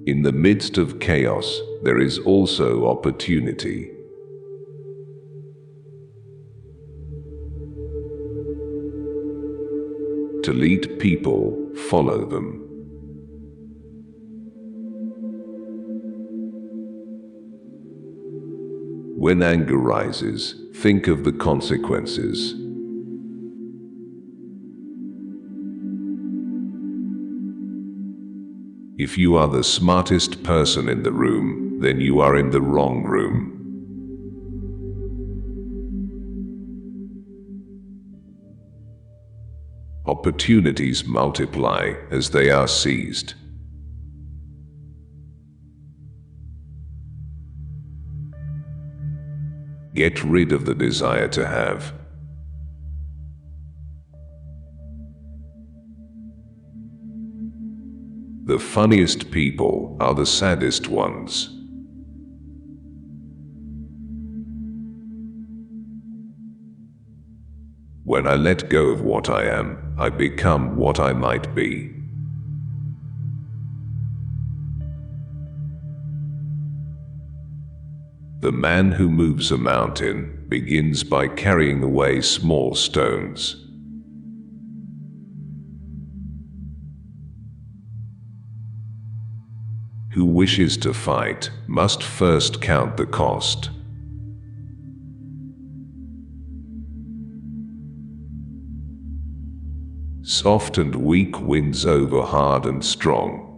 In the midst of chaos, there is also opportunity. To lead people, follow them. When anger rises, think of the consequences. If you are the smartest person in the room, then you are in the wrong room. Opportunities multiply as they are seized. Get rid of the desire to have. The funniest people are the saddest ones. When I let go of what I am, I become what I might be. The man who moves a mountain begins by carrying away small stones. Who wishes to fight must first count the cost. Soft and weak wins over hard and strong.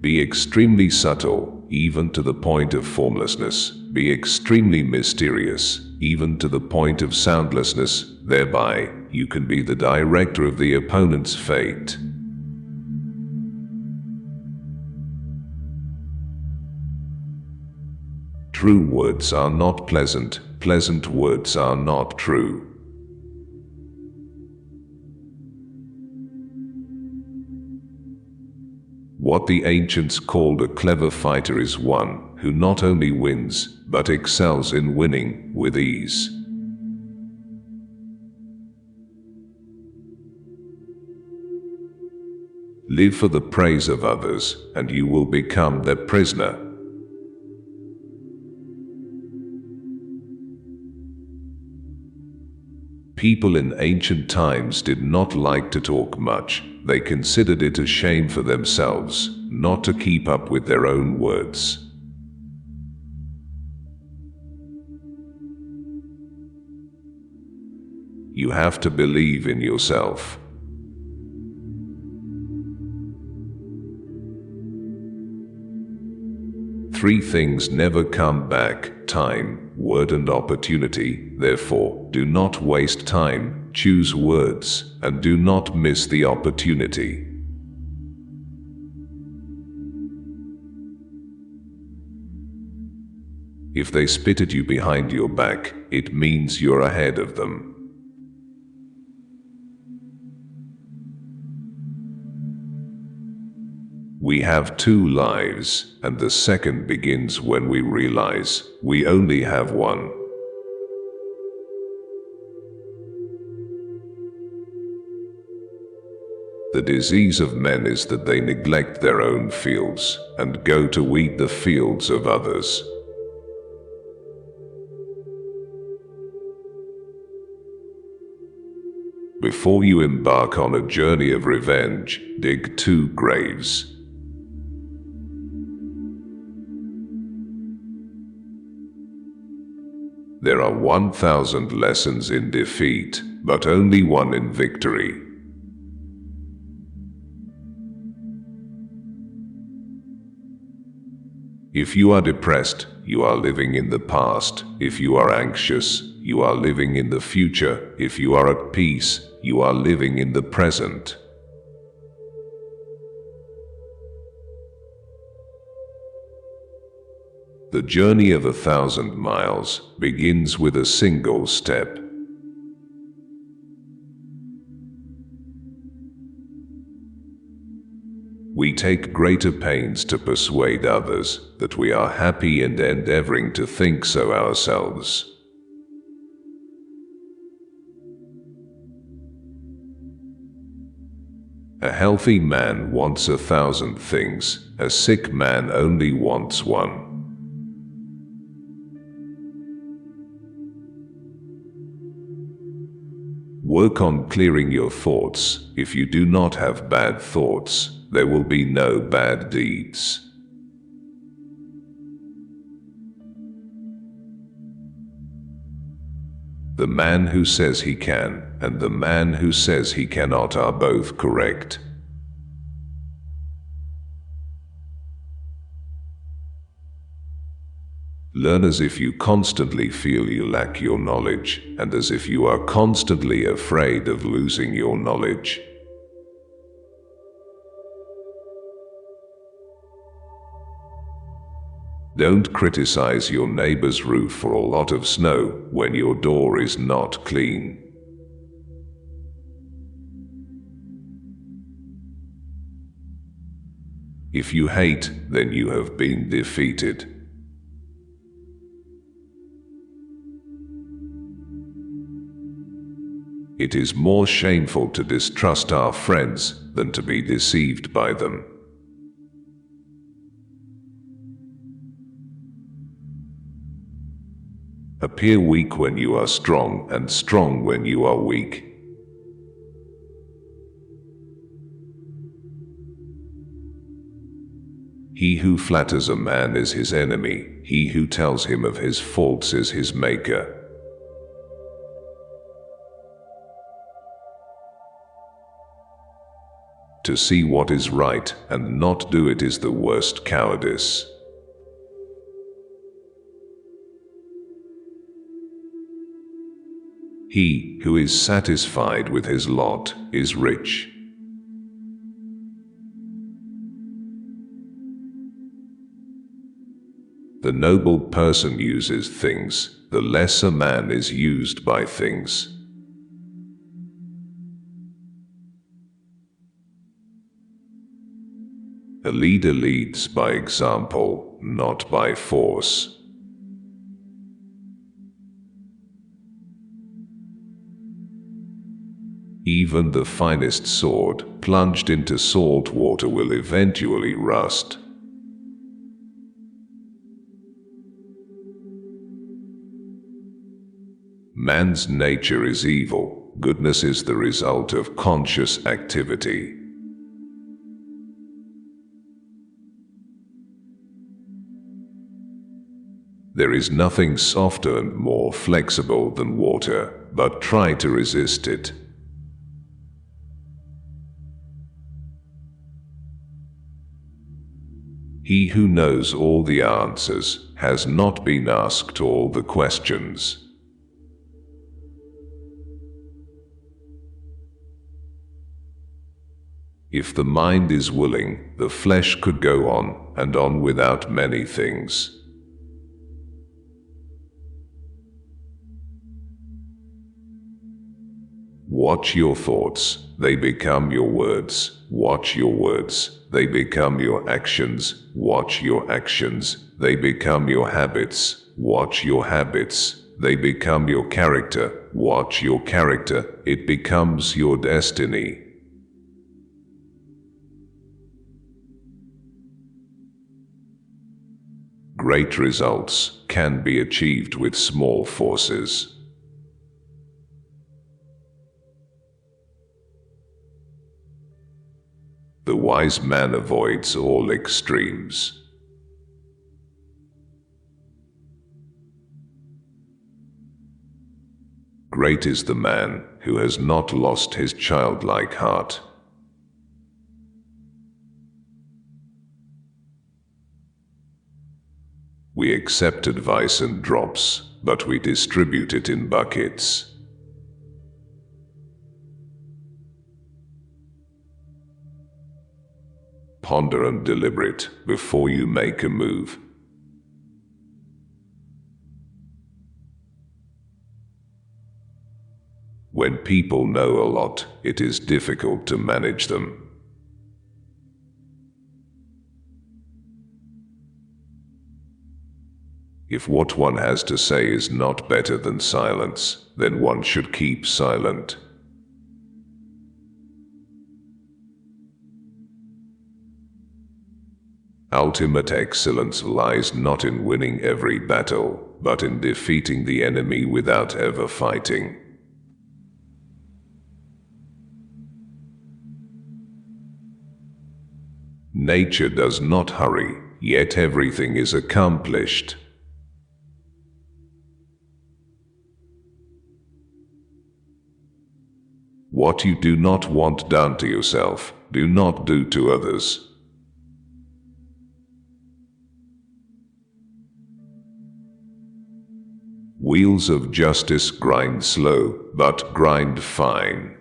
Be extremely subtle, even to the point of formlessness. Be extremely mysterious, even to the point of soundlessness. Thereby, you can be the director of the opponent's fate. True words are not pleasant, pleasant words are not true. What the ancients called a clever fighter is one who not only wins, but excels in winning with ease. Live for the praise of others, and you will become their prisoner. People in ancient times did not like to talk much. They considered it a shame for themselves not to keep up with their own words. You have to believe in yourself. Three things never come back: time, word, and opportunity. Therefore, do not waste time, choose words, and do not miss the opportunity. If they spit at you behind your back, it means you're ahead of them. We have two lives, and the second begins when we realize we only have one. The disease of men is that they neglect their own fields and go to weed the fields of others. Before you embark on a journey of revenge, dig 2 graves. There are 1,000 lessons in defeat, but only one in victory. If you are depressed, you are living in the past. If you are anxious, you are living in the future. If you are at peace, you are living in the present. The journey of 1,000 miles begins with a single step. We take greater pains to persuade others that we are happy and endeavoring to think so ourselves. A healthy man wants 1,000 things, a sick man only wants one. Work on clearing your thoughts. If you do not have bad thoughts, there will be no bad deeds. The man who says he can and the man who says he cannot are both correct. Learn as if you constantly feel you lack your knowledge, and as if you are constantly afraid of losing your knowledge. Don't criticize your neighbor's roof for a lot of snow when your door is not clean. If you hate, then you have been defeated. It is more shameful to distrust our friends than to be deceived by them. Appear weak when you are strong, and strong when you are weak. He who flatters a man is his enemy. He who tells him of his faults is his maker. To see what is right and not do it is the worst cowardice. He who is satisfied with his lot is rich. The noble person uses things, the lesser man is used by things. A leader leads by example, not by force. Even the finest sword, plunged into salt water, will eventually rust. Man's nature is evil. Goodness is the result of conscious activity. There is nothing softer and more flexible than water, but try to resist it. He who knows all the answers has not been asked all the questions. If the mind is willing, the flesh could go on and on without many things. Watch your thoughts, they become your words. Watch your words, they become your actions. Watch your actions, they become your habits. Watch your habits, they become your character. Watch your character, it becomes your destiny. Great results can be achieved with small forces. The wise man avoids all extremes. Great is the man who has not lost his childlike heart. We accept advice and drops, but we distribute it in buckets. Ponder and deliberate before you make a move. When people know a lot, it is difficult to manage them. If what one has to say is not better than silence, then one should keep silent. Ultimate excellence lies not in winning every battle, but in defeating the enemy without ever fighting. Nature does not hurry, yet everything is accomplished. What you do not want done to yourself, do not do to others. Wheels of justice grind slow, but grind fine.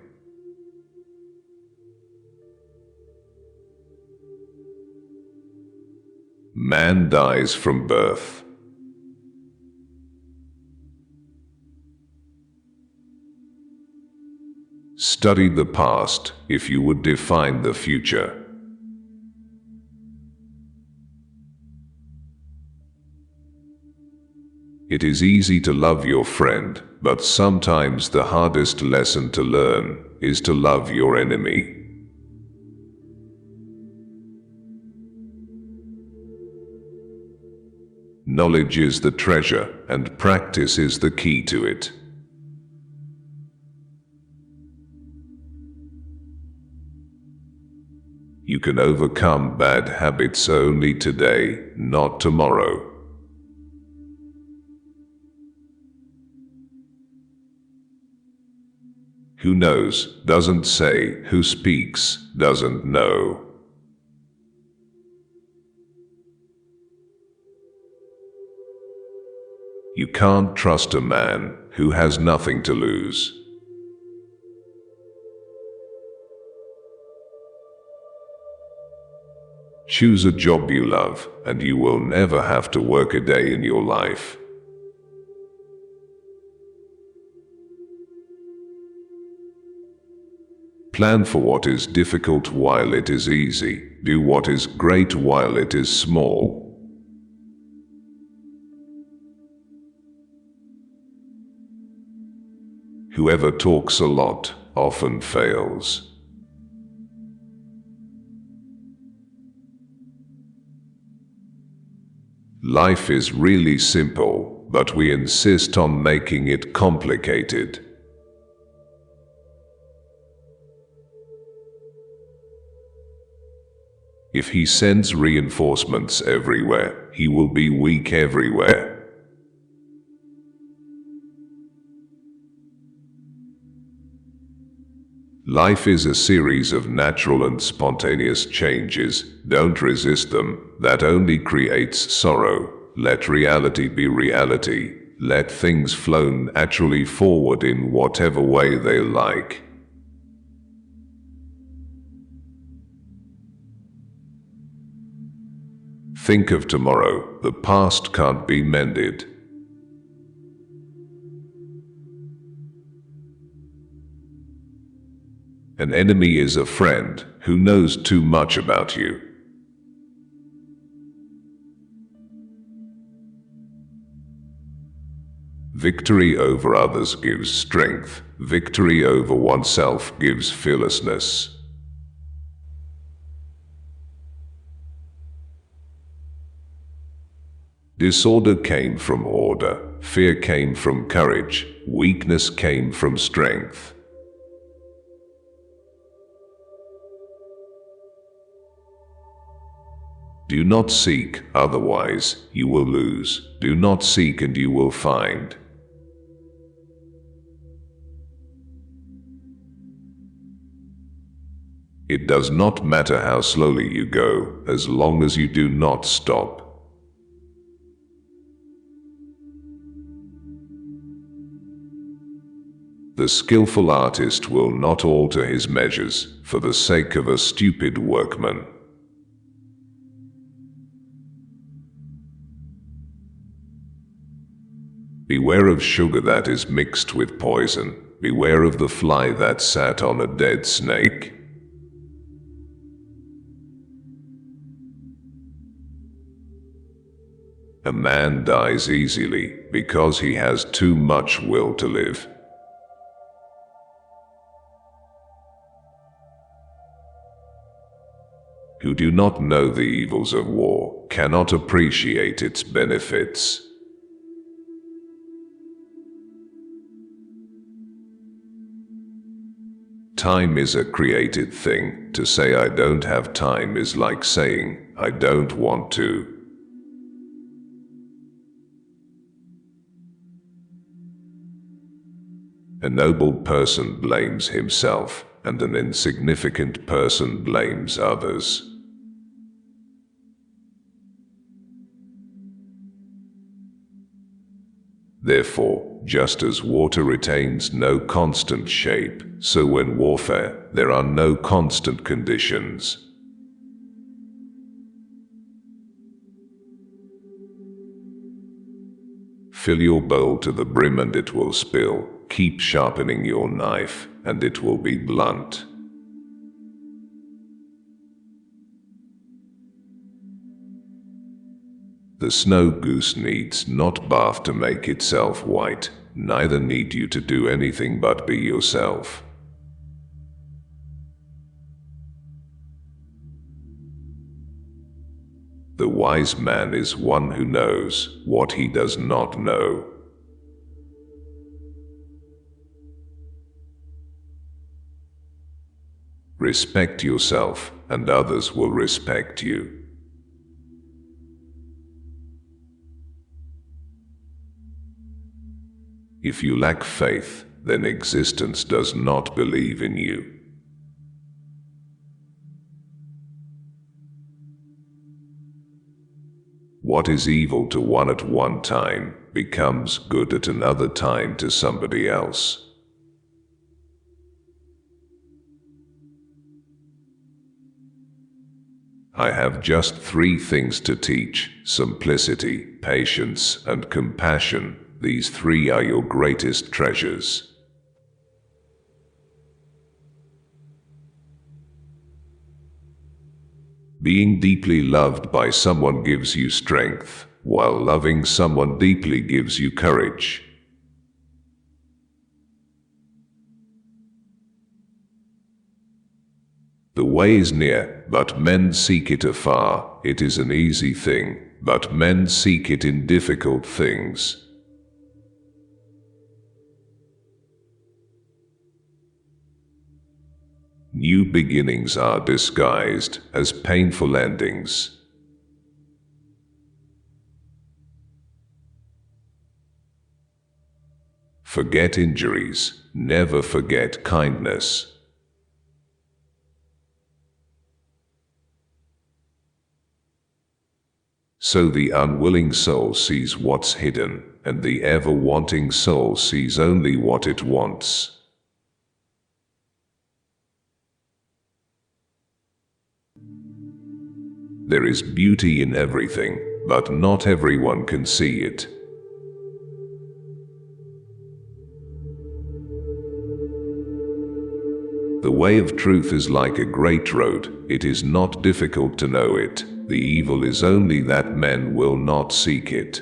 Man dies from birth. Study the past if you would define the future. It is easy to love your friend, but sometimes the hardest lesson to learn is to love your enemy. Knowledge is the treasure, and practice is the key to it. You can overcome bad habits only today, not tomorrow. Who knows, doesn't say, who speaks, doesn't know. You can't trust a man who has nothing to lose. Choose a job you love, and you will never have to work a day in your life. Plan for what is difficult while it is easy. Do what is great while it is small. Whoever talks a lot often fails. Life is really simple, but we insist on making it complicated. If he sends reinforcements everywhere, he will be weak everywhere. Life is a series of natural and spontaneous changes. Don't resist them. That only creates sorrow. Let reality be reality. Let things flow naturally forward in whatever way they like. Think of tomorrow. The past can't be mended. An enemy is a friend who knows too much about you. Victory over others gives strength. Victory over oneself gives fearlessness. Disorder came from order. Fear came from courage. Weakness came from strength. Do not seek, otherwise you will lose. Do not seek and you will find. It does not matter how slowly you go, as long as you do not stop. The skillful artist will not alter his measures for the sake of a stupid workman. Beware of sugar that is mixed with poison. Beware of the fly that sat on a dead snake. A man dies easily because he has too much will to live. who do not know the evils of war cannot appreciate its benefits. Time is a created thing. To say I don't have time is like saying I don't want to. A noble person blames himself, and an insignificant person blames others. Therefore, just as water retains no constant shape, so when warfare, there are no constant conditions. Fill your bowl to the brim and it will spill. Keep sharpening your knife, and it will be blunt. The snow goose needs not bath to make itself white, neither need you to do anything but be yourself. The wise man is one who knows what he does not know. Respect yourself, and others will respect you. If you lack faith, then existence does not believe in you. What is evil to one at one time becomes good at another time to somebody else. I have just 3 things to teach: simplicity, patience, and compassion. These 3 are your greatest treasures. Being deeply loved by someone gives you strength, while loving someone deeply gives you courage. The way is near, but men seek it afar. It is an easy thing, but men seek it in difficult things. New beginnings are disguised as painful endings. Forget injuries, never forget kindness. So the unwilling soul sees what's hidden, and the ever-wanting soul sees only what it wants. There is beauty in everything, but not everyone can see it. The way of truth is like a great road. It is not difficult to know it. The evil is only that men will not seek it.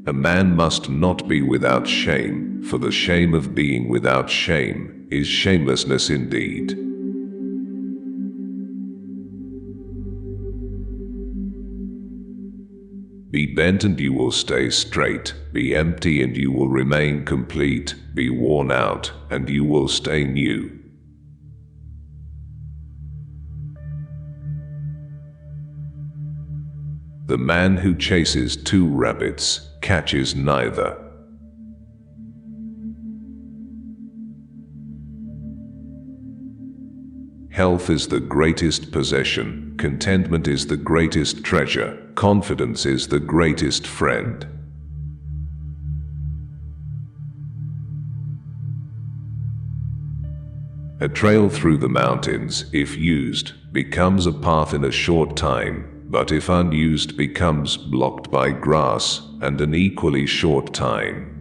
A man must not be without shame, for the shame of being without shame is shamelessness indeed. Be bent and you will stay straight. Be empty and you will remain complete. Be worn out and you will stay new. The man who chases 2 rabbits catches neither. Health is the greatest possession. Contentment is the greatest treasure. Confidence is the greatest friend. A trail through the mountains, if used, becomes a path in a short time, but if unused becomes blocked by grass and an equally short time.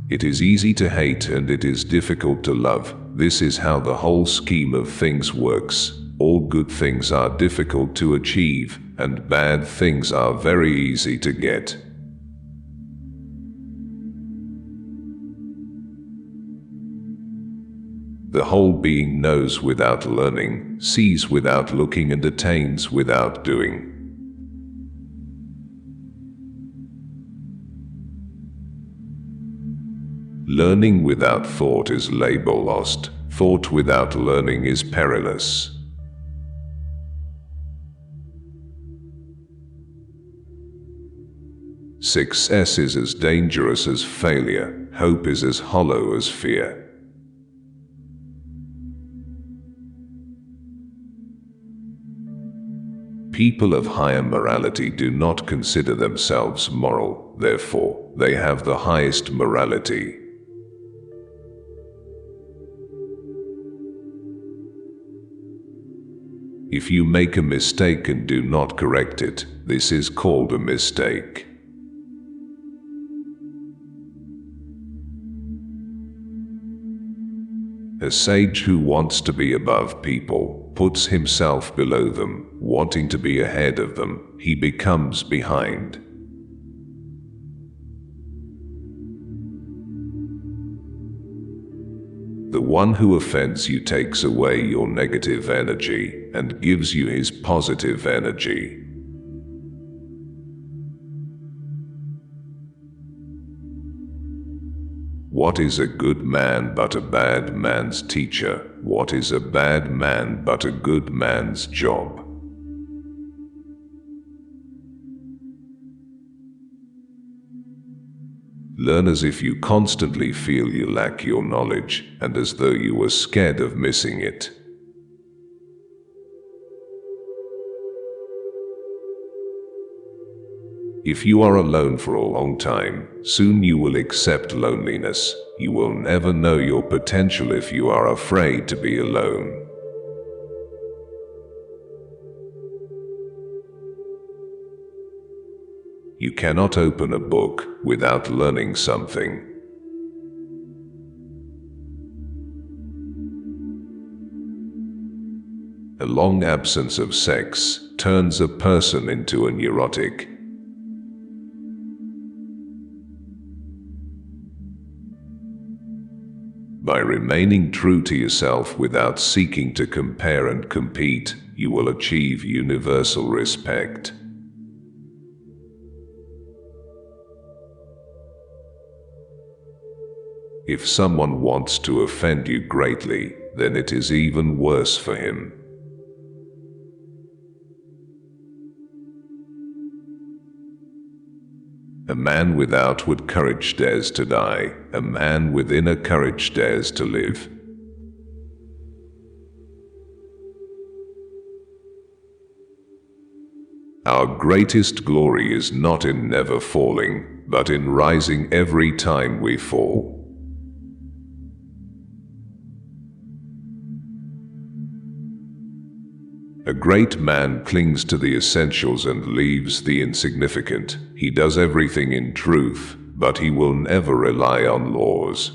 It is easy to hate and it is difficult to love. This is how the whole scheme of things works. All good things are difficult to achieve, and bad things are very easy to get. The whole being knows without learning, sees without looking, and attains without doing. Learning without thought is labor lost. Thought without learning is perilous. Success is as dangerous as failure. Hope is as hollow as fear. People of higher morality do not consider themselves moral, therefore, they have the highest morality. If you make a mistake and do not correct it, this is called a mistake. A sage who wants to be above people puts himself below them. Wanting to be ahead of them, he becomes behind. The one who offends you takes away your negative energy and gives you his positive energy. What is a good man but a bad man's teacher? What is a bad man but a good man's job? Learn as if you constantly feel you lack your knowledge, and as though you were scared of missing it. If you are alone for a long time, soon you will accept loneliness. You will never know your potential if you are afraid to be alone. You cannot open a book without learning something. A long absence of sex turns a person into a neurotic. By remaining true to yourself without seeking to compare and compete, you will achieve universal respect. If someone wants to offend you greatly, then it is even worse for him. A man with outward courage dares to die. A man with inner courage dares to live. Our greatest glory is not in never falling, but in rising every time we fall. A great man clings to the essentials and leaves the insignificant. He does everything in truth, but he will never rely on laws.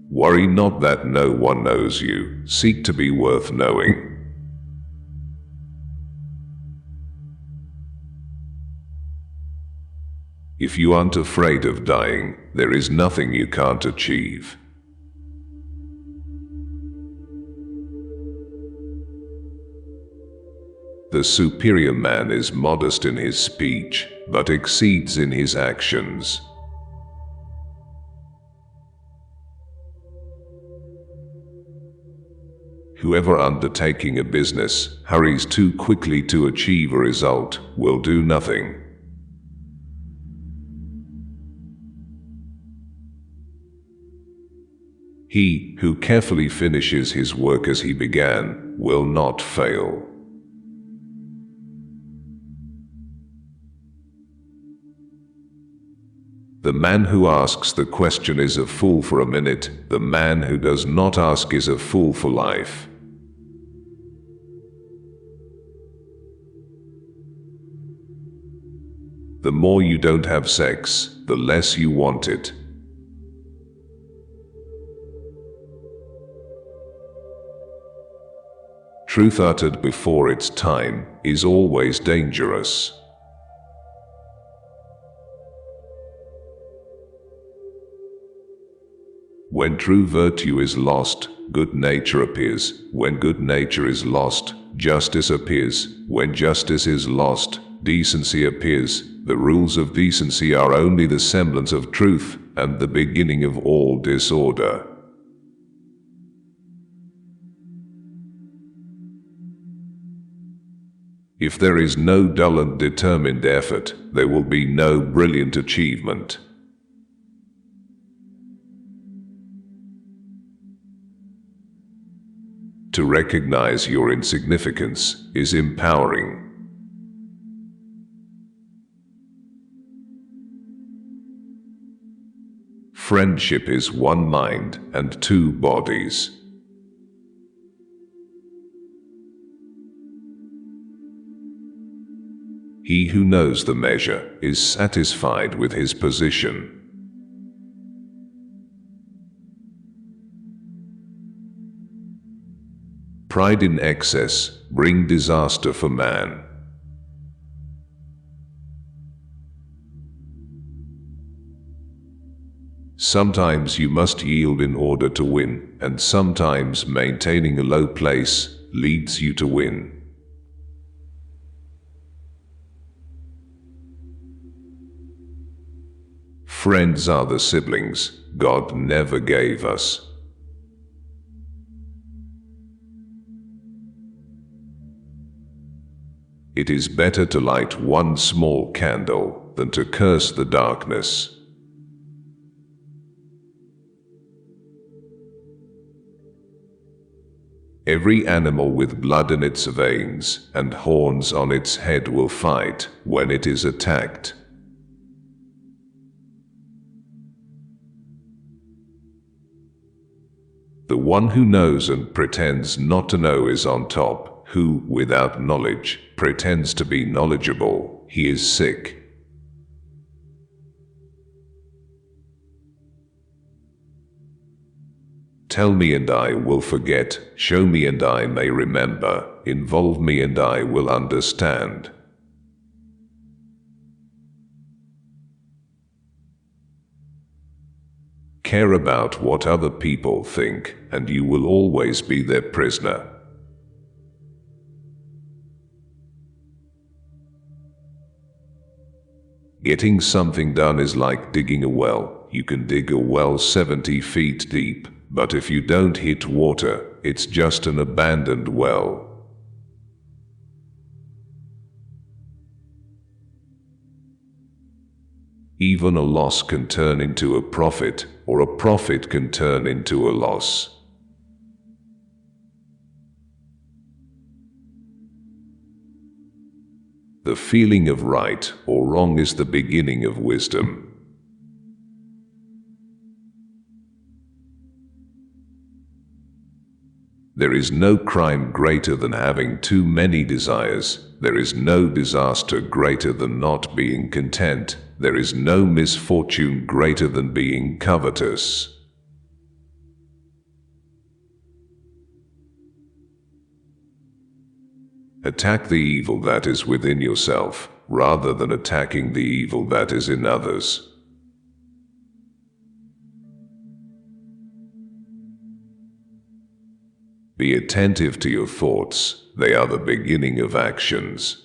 Worry not that no one knows you. Seek to be worth knowing. If you aren't afraid of dying, there is nothing you can't achieve. The superior man is modest in his speech, but exceeds in his actions. Whoever undertaking a business hurries too quickly to achieve a result will do nothing. He who carefully finishes his work as he began will not fail. The man who asks the question is a fool for a minute. The man who does not ask is a fool for life. The more you don't have sex, the less you want it. Truth uttered before its time is always dangerous. When true virtue is lost, good nature appears. When good nature is lost, justice appears. When justice is lost, decency appears. The rules of decency are only the semblance of truth and the beginning of all disorder. If there is no dull and determined effort, there will be no brilliant achievement. To recognize your insignificance is empowering. Friendship is one mind and two bodies. He who knows the measure is satisfied with his position. Pride in excess brings disaster for man. Sometimes you must yield in order to win, and sometimes maintaining a low place leads you to win. Friends are the siblings God never gave us. It is better to light one small candle than to curse the darkness. Every animal with blood in its veins and horns on its head will fight when it is attacked. The one who knows and pretends not to know is on top, who, without knowledge, pretends to be knowledgeable. He is sick. Tell me and I will forget, show me and I may remember, involve me and I will understand. Care about what other people think, and you will always be their prisoner. Getting something done is like digging a well. You can dig a well 70 feet deep, but if you don't hit water, it's just an abandoned well. Even a loss can turn into a profit, or a profit can turn into a loss. The feeling of right or wrong is the beginning of wisdom. There is no crime greater than having too many desires. There is no disaster greater than not being content. There is no misfortune greater than being covetous. Attack the evil that is within yourself, rather than attacking the evil that is in others. Be attentive to your thoughts. They are the beginning of actions.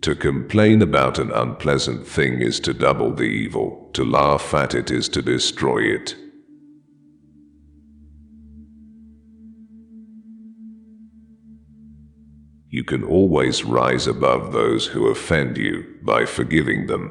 To complain about an unpleasant thing is to double the evil. To laugh at it is to destroy it. You can always rise above those who offend you by forgiving them.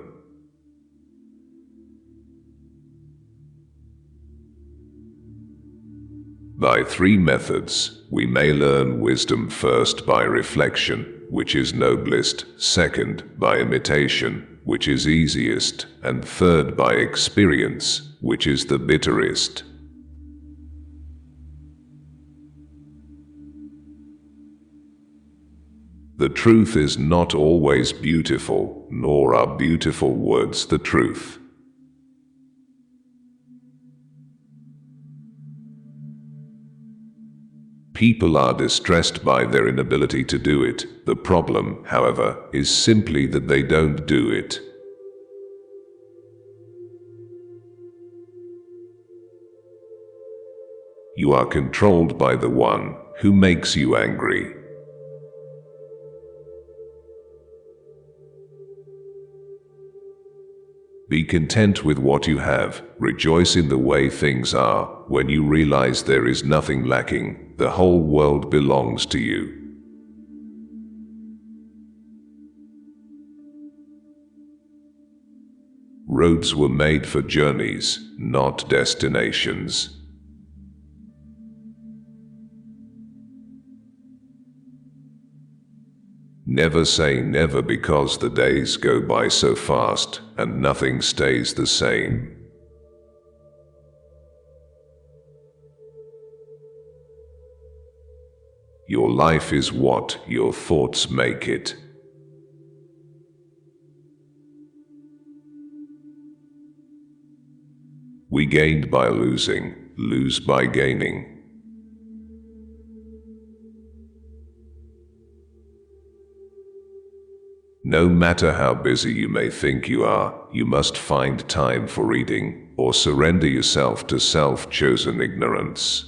By three methods, we may learn wisdom: first, by reflection, which is noblest; second, by imitation, which is easiest; and third, by experience, which is the bitterest. The truth is not always beautiful, nor are beautiful words the truth. People are distressed by their inability to do it. The problem, however, is simply that they don't do it. You are controlled by the one who makes you angry. Be content with what you have. Rejoice in the way things are. When you realize there is nothing lacking, the whole world belongs to you. Roads were made for journeys, not destinations. Never say never, because the days go by so fast and nothing stays the same. Your life is what your thoughts make it. We gained by losing, lose by gaining. No matter how busy you may think you are, you must find time for reading, or surrender yourself to self-chosen ignorance.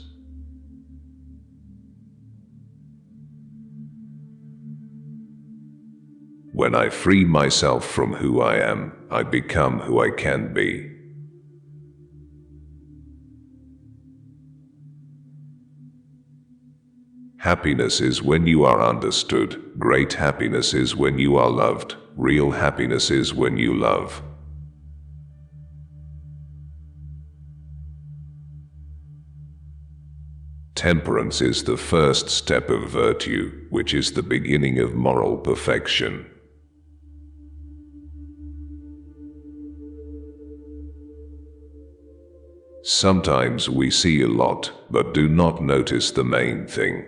When I free myself from who I am, I become who I can be. Happiness is when you are understood. Great happiness is when you are loved. Real happiness is when you love. Temperance is the first step of virtue, which is the beginning of moral perfection. Sometimes we see a lot, but do not notice the main thing.